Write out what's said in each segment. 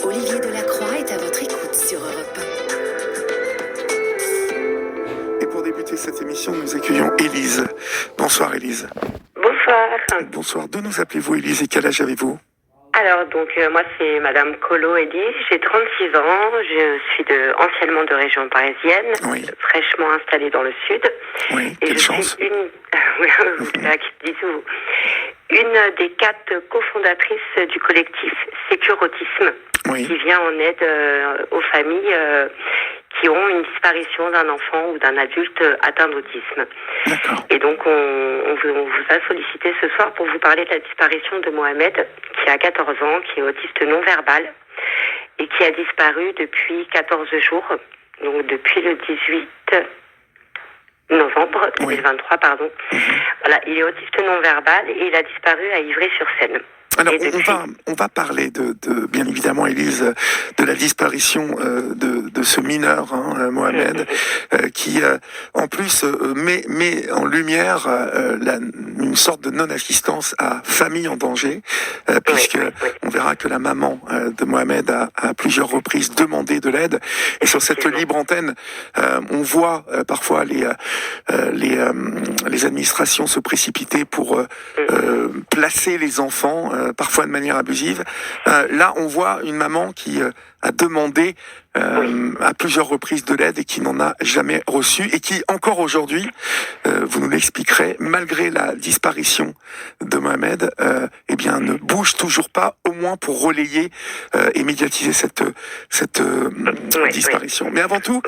Olivier Delacroix est à votre écoute sur Europe 1. Et pour débuter cette émission, nous accueillons Élise. Bonsoir Élise. Bonsoir. Bonsoir. D'où nous appelez-vous Élise et quel âge avez-vous? Alors, moi, c'est Madame Colo Élise, j'ai 36 ans, je suis anciennement de région parisienne, oui. Fraîchement installée dans le sud. Oui, et quelle je chance. suis une des 4 cofondatrices du collectif Sécure Autisme, oui. qui vient en aide aux familles qui ont une disparition d'un enfant ou d'un adulte atteint d'autisme. D'accord. Et donc, on vous a sollicité ce soir pour vous parler de la disparition de Mohamed, qui a 14 ans, qui est autiste non-verbal, et qui a disparu depuis 14 jours, donc depuis le 18 novembre 2023, oui. pardon. Voilà, il est autiste non-verbal et il a disparu à Ivry-sur-Seine. Alors, on va parler de bien évidemment, Élise, de la disparition de ce mineur, Mohamed, qui, en plus, met en lumière une sorte de non-assistance à famille en danger, puisque on verra que la maman de Mohamed a à plusieurs reprises demandé de l'aide. Et sur cette libre antenne, on voit parfois les administrations se précipiter pour placer les enfants, parfois de manière abusive. Là, on voit une maman qui a demandé à plusieurs reprises de l'aide et qui n'en a jamais reçu et qui, encore aujourd'hui, vous nous l'expliquerez, malgré la disparition de Mohamed, ne bouge toujours pas, au moins pour relayer et médiatiser cette disparition. Mais avant tout,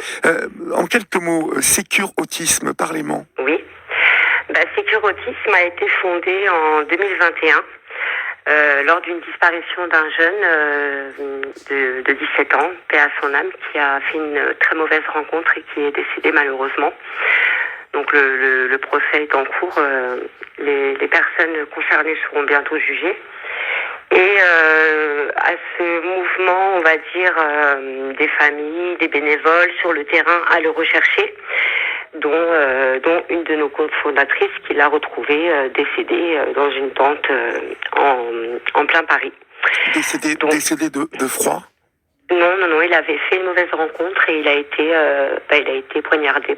en quelques mots, Sécure Autisme, parlez-moi. Oui. Sécure Autisme a été fondée en 2021 lors d'une disparition d'un jeune de 17 ans, paix à son âme, qui a fait une très mauvaise rencontre et qui est décédé malheureusement. Donc le procès est en cours, les personnes concernées seront bientôt jugées. Et à ce mouvement, on va dire, des familles, des bénévoles sur le terrain à le rechercher, dont une de nos cofondatrices qui l'a retrouvé décédé dans une tente en plein Paris. Décédé de froid? Non, il avait fait une mauvaise rencontre et il a été poignardé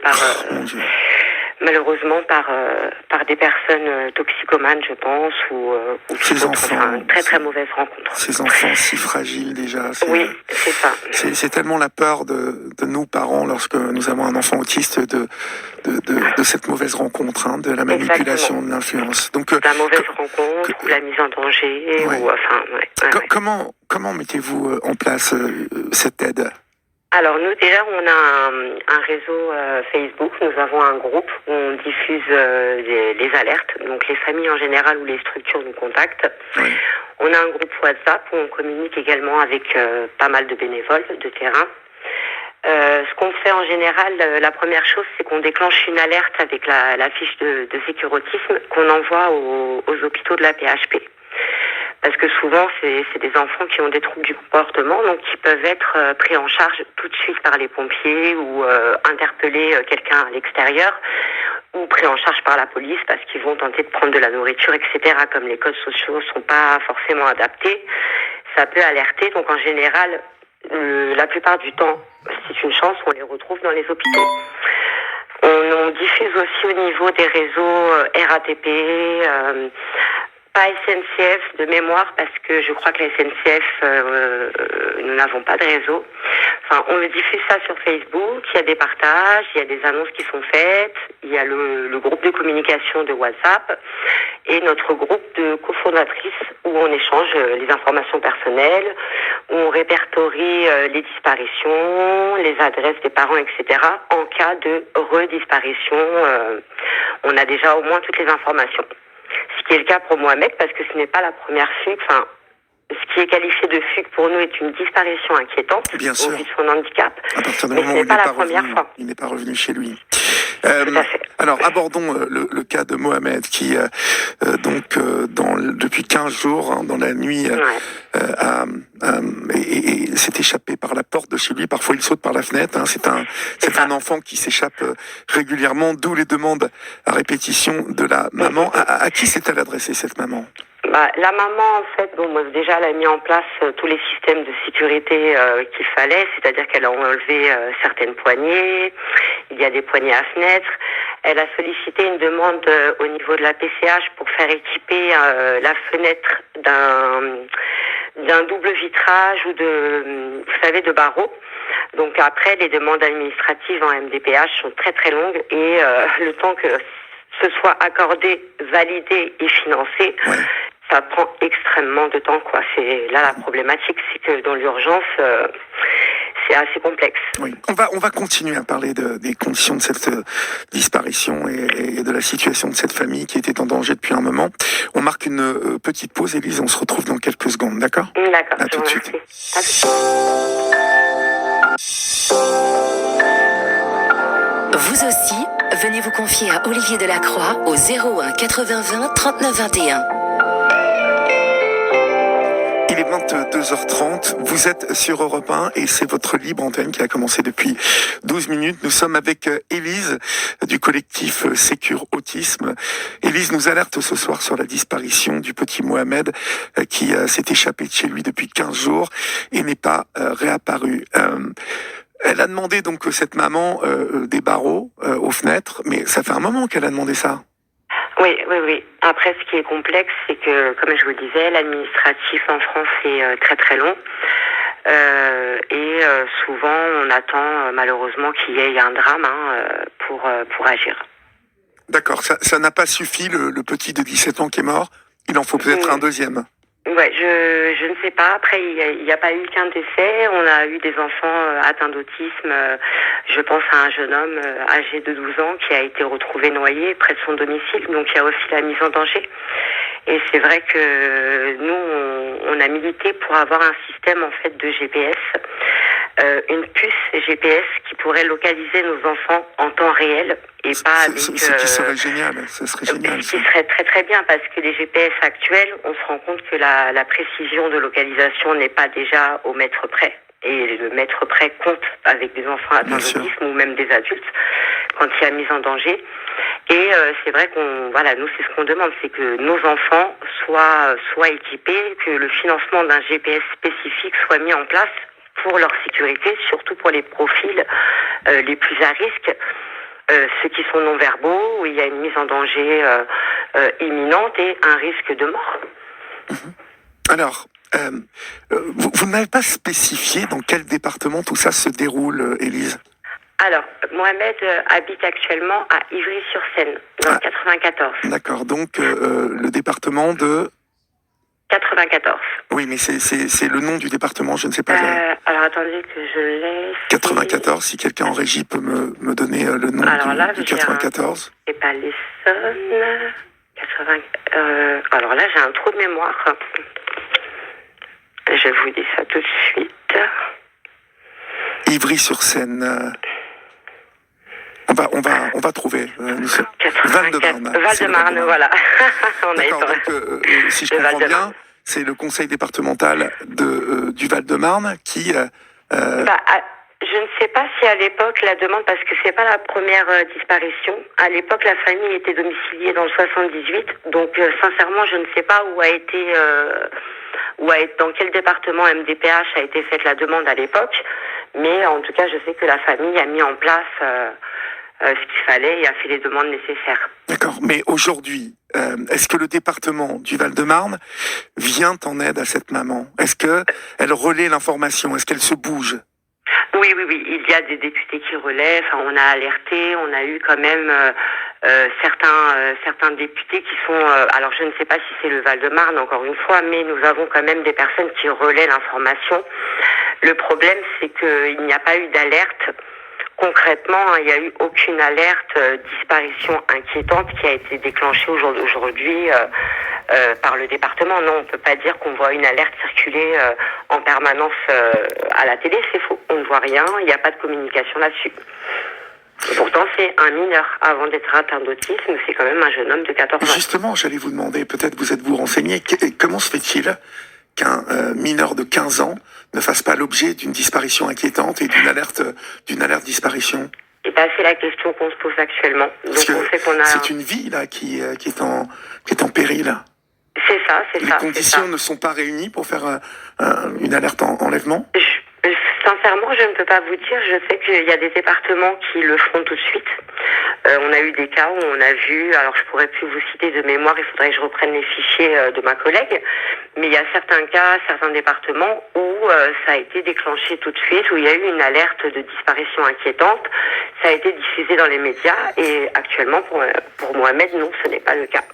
malheureusement par des personnes toxicomanes, je pense, ou ces enfants, une très très mauvaise rencontre. Ces enfants si fragiles déjà. Oui, c'est ça. C'est tellement la peur de nous parents lorsque nous avons un enfant autiste de cette mauvaise rencontre, de la manipulation, de l'influence. Donc la mauvaise rencontre ou la mise en danger. Comment mettez-vous en place cette aide? Alors nous déjà on a un réseau Facebook, nous avons un groupe où on diffuse les alertes, donc les familles en général ou les structures nous contactent. Oui. On a un groupe WhatsApp où on communique également avec pas mal de bénévoles de terrain. Ce qu'on fait en général, la première chose, c'est qu'on déclenche une alerte avec la fiche de Sécure Autisme qu'on envoie aux hôpitaux de la PHP. Parce que souvent, c'est des enfants qui ont des troubles du comportement, donc qui peuvent être pris en charge tout de suite par les pompiers ou interpeller quelqu'un à l'extérieur, ou pris en charge par la police parce qu'ils vont tenter de prendre de la nourriture, etc. Comme les codes sociaux sont pas forcément adaptés, ça peut alerter. Donc en général, la plupart du temps, c'est une chance, on les retrouve dans les hôpitaux. On diffuse aussi au niveau des réseaux RATP, pas SNCF de mémoire parce que je crois que la SNCF, nous n'avons pas de réseau. Enfin, on diffuse ça sur Facebook, il y a des partages, il y a des annonces qui sont faites, il y a le groupe de communication de WhatsApp et notre groupe de cofondatrices où on échange les informations personnelles, où on répertorie les disparitions, les adresses des parents, etc. En cas de redisparition, on a déjà au moins toutes les informations. Ce qui est le cas pour Mohamed parce que ce n'est pas la première fugue. Enfin, ce qui est qualifié de fugue pour nous est une disparition inquiétante au vu de son handicap. À partir du mais moment ce où n'est pas la première fois. Il n'est pas revenu chez lui. Tout à fait. Alors abordons le cas de Mohamed qui depuis 15 jours dans la nuit s'est échappé par la porte porte de chez lui. Parfois, il saute par la fenêtre. Hein. C'est un enfant qui s'échappe régulièrement, d'où les demandes à répétition de la maman. À qui s'est-elle adressée, cette maman? La maman, en fait, déjà, elle a mis en place tous les systèmes de sécurité qu'il fallait, c'est-à-dire qu'elle a enlevé certaines poignées, il y a des poignées à fenêtre. Elle a sollicité une demande au niveau de la PCH pour faire équiper la fenêtre d'un double vitrage ou de barreaux. Donc après, les demandes administratives en MDPH sont très très longues et le temps que ce soit accordé, validé et financé, ça prend extrêmement de temps, quoi. C'est là la problématique, c'est que dans l'urgence, c'est assez complexe. Oui. On va continuer à parler des conditions de cette disparition et de la situation de cette famille qui était en danger depuis un moment. On marque une petite pause, Élise, on se retrouve dans quelques secondes, d'accord? D'accord. À tout de suite. Vous aussi, venez vous confier à Olivier Delacroix au 01 80 20 39 21. Il est 22h30, vous êtes sur Europe 1 et c'est votre libre antenne qui a commencé depuis 12 minutes. Nous sommes avec Élise du collectif Sécure Autisme. Élise nous alerte ce soir sur la disparition du petit Mohamed qui s'est échappé de chez lui depuis 15 jours et n'est pas réapparu. Elle a demandé donc cette maman des barreaux aux fenêtres, mais ça fait un moment qu'elle a demandé ça. Oui. Après, ce qui est complexe, c'est que, comme je vous le disais, l'administratif en France est très très long. Et souvent, on attend malheureusement qu'il y ait un drame pour agir. D'accord, ça n'a pas suffi, le petit de 17 ans qui est mort. Il en faut peut-être un deuxième. Ouais, je ne sais pas. Après, il n'y a pas eu qu'un décès. On a eu des enfants atteints d'autisme. Je pense à un jeune homme âgé de 12 ans qui a été retrouvé noyé près de son domicile. Donc, il y a aussi la mise en danger. Et c'est vrai que nous, on a milité pour avoir un système en fait de GPS, une puce GPS qui pourrait localiser nos enfants en temps réel et pas avec. Ce qui serait génial, ce serait génial. Ce qui serait très très bien parce que les GPS actuels, on se rend compte que la précision de localisation n'est pas déjà au mètre près. Et le mètre près compte avec des enfants atteints d'autisme ou même des adultes quand il y a mise en danger. Et c'est vrai nous c'est ce qu'on demande, c'est que nos enfants soient équipés, que le financement d'un GPS spécifique soit mis en place pour leur sécurité, surtout pour les profils les plus à risque, ceux qui sont non-verbaux, où il y a une mise en danger imminente et un risque de mort. Alors, vous n'avez pas spécifié dans quel département tout ça se déroule, Élise? Alors, Mohamed habite actuellement à Ivry-sur-Seine, dans le 94. D'accord, donc le département de... 94. Oui, mais c'est le nom du département, je ne sais pas. Alors, attendez que je l'ai... 94, si quelqu'un en régie peut me donner le nom du 94. C'est pas l'Essonne... alors là, j'ai un trou de mémoire. Je vous dis ça tout de suite. Ivry-sur-Seine. On va trouver. Val-de-Marne. Val-de-Marne, voilà. D'accord, donc si je comprends bien, c'est le conseil départemental du Val-de-Marne qui... Je ne sais pas si à l'époque la demande, parce que c'est pas la première disparition. À l'époque, la famille était domiciliée dans le 78, donc sincèrement, je ne sais pas dans quel département MDPH a été faite la demande à l'époque, mais en tout cas, je sais que la famille a mis en place ce qu'il fallait et a fait les demandes nécessaires. D'accord, mais aujourd'hui, est-ce que le département du Val-de-Marne vient en aide à cette maman? Est-ce qu'elle relaie l'information? Est-ce qu'elle se bouge? Oui. Il y a des députés qui relaient. Enfin, on a alerté. On a eu quand même certains députés qui sont. Alors, je ne sais pas si c'est le Val-de-Marne encore une fois, mais nous avons quand même des personnes qui relaient l'information. Le problème, c'est qu'il n'y a pas eu d'alerte. Concrètement, il n'y a eu aucune alerte disparition inquiétante qui a été déclenchée aujourd'hui par le département. Non, on ne peut pas dire qu'on voit une alerte circuler en permanence à la télé, c'est faux. On ne voit rien, il n'y a pas de communication là-dessus. Et pourtant, c'est un mineur. Avant d'être atteint d'autisme, c'est quand même un jeune homme de 14 ans. Justement, j'allais vous demander, peut-être vous êtes-vous renseigné, comment se fait-il qu'un mineur de 15 ans ne fasse pas l'objet d'une disparition inquiétante et d'une alerte disparition? Et ben, c'est la question qu'on se pose actuellement. Parce Donc, que on sait qu'on a... c'est une vie là qui est en péril. C'est ça, c'est Les ça. conditions ne sont pas réunies pour faire une alerte enlèvement? Sincèrement, je ne peux pas vous dire. Je sais qu'il y a des départements qui le font tout de suite. On a eu des cas où on a vu, alors je pourrais plus vous citer de mémoire, il faudrait que je reprenne les fichiers de ma collègue, mais il y a certains cas, certains départements où ça a été déclenché tout de suite, où il y a eu une alerte de disparition inquiétante. Ça a été diffusé dans les médias et actuellement, pour Mohamed, non, ce n'est pas le cas.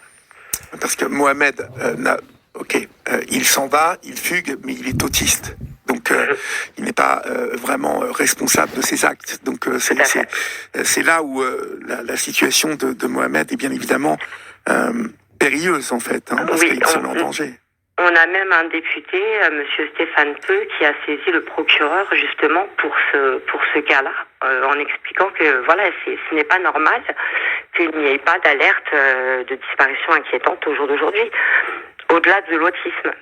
Parce que Mohamed, il s'en va, il fugue, mais il est autiste. Donc, il n'est pas vraiment responsable de ses actes. Donc, c'est là où la situation de Mohamed est bien évidemment périlleuse, en fait, parce qu'il se met en danger. On a même un député, Monsieur Stéphane Peu, qui a saisi le procureur justement pour ce cas-là, en expliquant que voilà, ce n'est pas normal qu'il n'y ait pas d'alerte de disparition inquiétante au jour d'aujourd'hui. Au-delà de l'autisme,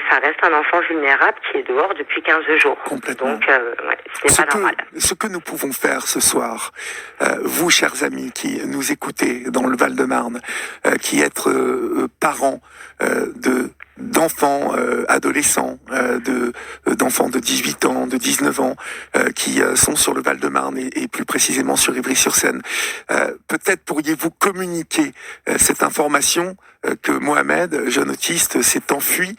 ça reste un enfant vulnérable qui est dehors depuis 15 jours. Complètement. Donc, ce n'est pas normal. Ce que nous pouvons faire ce soir, vous, chers amis, qui nous écoutez dans le Val-de-Marne, qui êtes parents d'enfants adolescents, d'enfants de 18 ans, de 19 ans, qui sont sur le Val-de-Marne et plus précisément sur Ivry-sur-Seine. Peut-être pourriez-vous communiquer cette information que Mohamed, jeune autiste, s'est enfui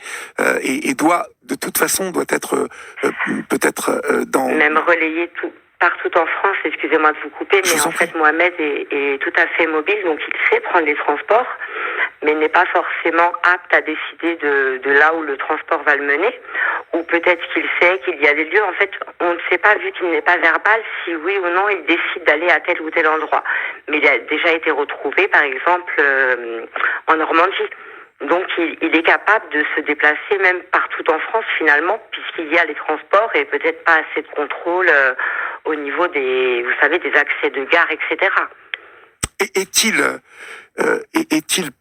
et doit être peut-être dans... Même relayé partout en France, excusez-moi de vous couper, mais en fait Mohamed est tout à fait mobile, donc il sait prendre les transports, mais n'est pas forcément apte à décider de là où le transport va le mener, ou peut-être qu'il sait qu'il y a des lieux, en fait on ne sait pas, vu qu'il n'est pas verbal, si oui ou non il décide d'aller à tel ou tel endroit. Mais il a déjà été retrouvé par exemple en Normandie. Donc il est capable de se déplacer même partout en France finalement, puisqu'il y a les transports et peut-être pas assez de contrôle au niveau des accès de gare, etc. Est-il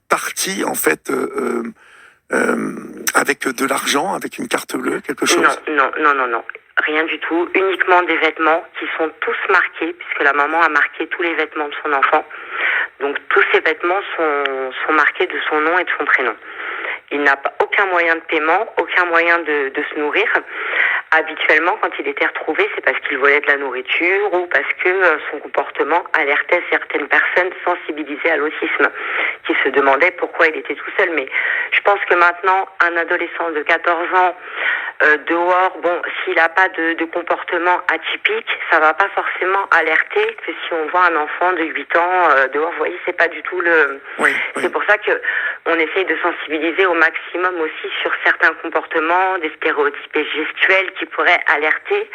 parti en fait avec de l'argent, avec une carte bleue, quelque chose? Non. Rien du tout. Uniquement des vêtements qui sont tous marqués, puisque la maman a marqué tous les vêtements de son enfant. Donc tous ces vêtements sont marqués de son nom et de son prénom. Il n'a pas aucun moyen de paiement, aucun moyen de se nourrir. Habituellement, quand il était retrouvé, c'est parce qu'il volait de la nourriture ou parce que son comportement alertait certaines personnes sensibilisées à l'autisme, qui se demandaient pourquoi il était tout seul. Mais je pense que maintenant, un adolescent de 14 ans dehors, s'il n'a pas de comportement atypique, ça va pas forcément alerter que si on voit un enfant de 8 ans dehors, vous voyez, c'est pas du tout Oui. C'est pour ça que on essaye de sensibiliser au maximum aussi sur certains comportements, des stéréotypes gestuels qui pourraient alerter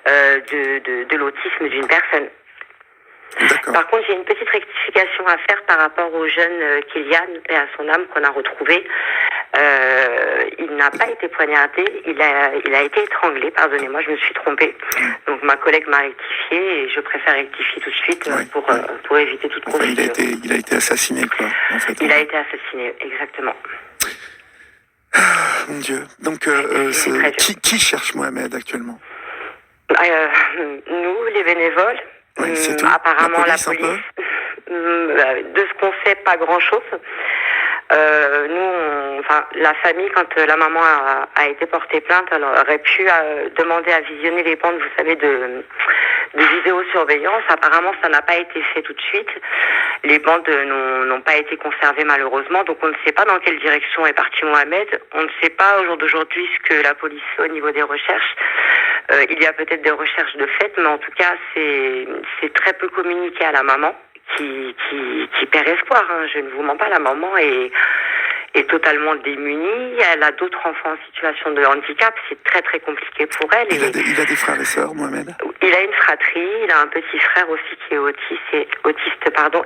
de l'autisme d'une personne. D'accord. Par contre, j'ai une petite rectification à faire par rapport au jeune Kylian et à son âme qu'on a retrouvé. Il n'a pas été poignardé, il a été étranglé, pardonnez-moi, je me suis trompée. Donc ma collègue m'a rectifié et je préfère rectifier tout de suite pour éviter toute confusion. Il a été assassiné, quoi, en fait. Il a été assassiné, exactement. Mon Dieu. Donc, qui cherche Mohamed actuellement? Nous, les bénévoles. Oui, c'est tout. Apparemment la police. De ce qu'on sait, pas grand-chose. La famille, quand la maman a été portée plainte, elle aurait pu demander à visionner les bandes, vous savez, de vidéosurveillance. Apparemment, ça n'a pas été fait tout de suite. Les bandes n'ont pas été conservées malheureusement, donc on ne sait pas dans quelle direction est parti Mohamed. On ne sait pas au jour d'aujourd'hui ce que la police fait au niveau des recherches. Il y a peut-être des recherches de fait, mais en tout cas, c'est très peu communiqué à la maman qui perd espoir. Je ne vous mens pas, la maman est totalement démunie. Elle a d'autres enfants en situation de handicap. C'est très très compliqué pour elle. Il a des frères et sœurs, Mohamed? Il a une fratrie. Il a un petit frère aussi qui est autiste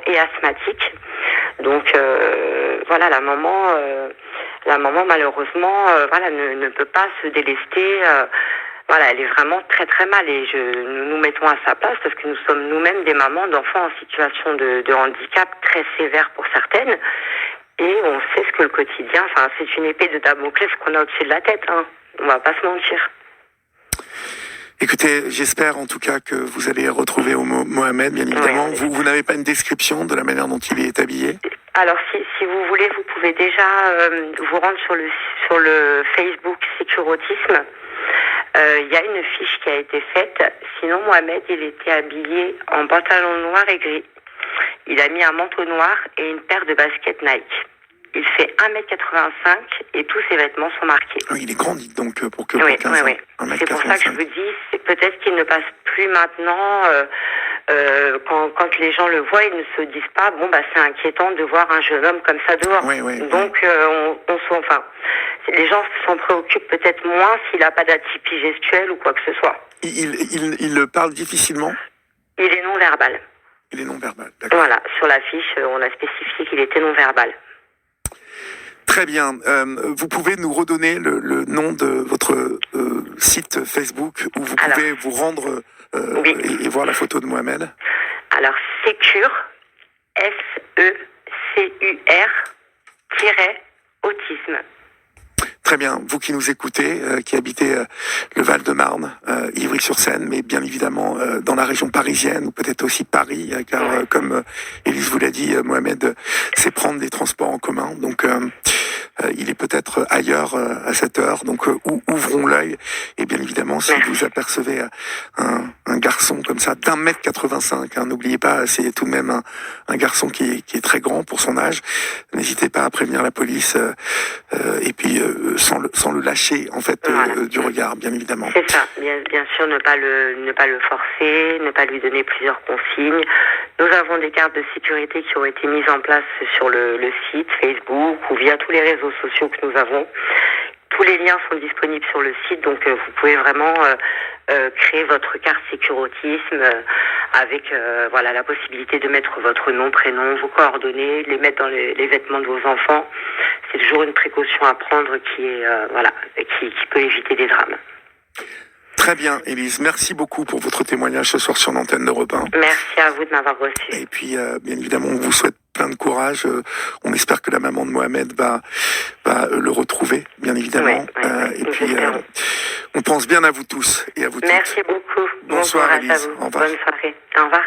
et asthmatique. Donc voilà, la maman malheureusement ne peut pas se délester. Elle est vraiment très très mal et nous nous mettons à sa place parce que nous sommes nous-mêmes des mamans d'enfants en situation de handicap très sévère pour certaines Et on sait ce que le quotidien, enfin, c'est une épée de Damoclès qu'on a au-dessus de la tête, hein. On va pas se mentir. Écoutez, j'espère en tout cas que vous allez retrouver Mohamed, bien évidemment. Oui. Vous n'avez pas une description de la manière dont il est habillé? Alors, si vous voulez, vous pouvez déjà vous rendre sur le Facebook Sécurotisme. Il y a une fiche qui a été faite. Sinon, Mohamed, il était habillé en pantalon noir et gris. Il a mis un manteau noir et une paire de baskets Nike. Il fait 1m85 et tous ses vêtements sont marqués. Oui, il est grand, dites donc, pour que Oui. quelqu'un... C'est pour ça que je vous dis, c'est peut-être qu'il ne passe plus maintenant. Quand les gens le voient, ils ne se disent pas, bon, bah, c'est inquiétant de voir un jeune homme comme ça dehors. Donc, les gens s'en préoccupent peut-être moins s'il n'a pas d'atypie gestuelle ou quoi que ce soit. Il parle difficilement? Il est non-verbal. Il est non-verbal, d'accord. Voilà, sur la fiche, on a spécifié qu'il était non-verbal. Très bien. Vous pouvez nous redonner le nom de votre site Facebook où vous pouvez vous rendre et voir la photo de Mohamed? Alors, Sécure, SECUR-autisme. Très bien. Vous qui nous écoutez, qui habitez le Val-de-Marne, Ivry-sur-Seine, mais bien évidemment dans la région parisienne ou peut-être aussi Paris, car comme Élise vous l'a dit, Mohamed sait prendre des transports en commun. Donc, il est peut-être ailleurs à cette heure. Donc, ouvrons l'œil. Et bien évidemment, si vous apercevez un garçon comme ça d'1m85, n'oubliez pas, c'est tout de même un garçon qui est très grand pour son âge. N'hésitez pas à prévenir la police et puis sans le lâcher en fait du regard, bien évidemment. C'est ça, bien sûr, ne pas le forcer, ne pas lui donner plusieurs consignes. Nous avons des cartes de sécurité qui ont été mises en place sur le site Facebook ou via tous les réseaux sociaux que nous avons. Tous les liens sont disponibles sur le site, donc vous pouvez vraiment créer votre carte Sécurotisme avec la possibilité de mettre votre nom, prénom, vos coordonnées, les mettre dans les vêtements de vos enfants. C'est toujours une précaution à prendre qui peut éviter des drames. Très bien, Élise. Merci beaucoup pour votre témoignage ce soir sur l'antenne d'Europe 1. Merci à vous de m'avoir reçu. Et puis, bien évidemment, on vous souhaite plein de courage. On espère que la maman de Mohamed va le retrouver, bien évidemment. Et puis, on pense bien à vous tous et à vous toutes. Merci beaucoup. Bonsoir, bon Élise. à vous. Au revoir. Bonne soirée. Au revoir.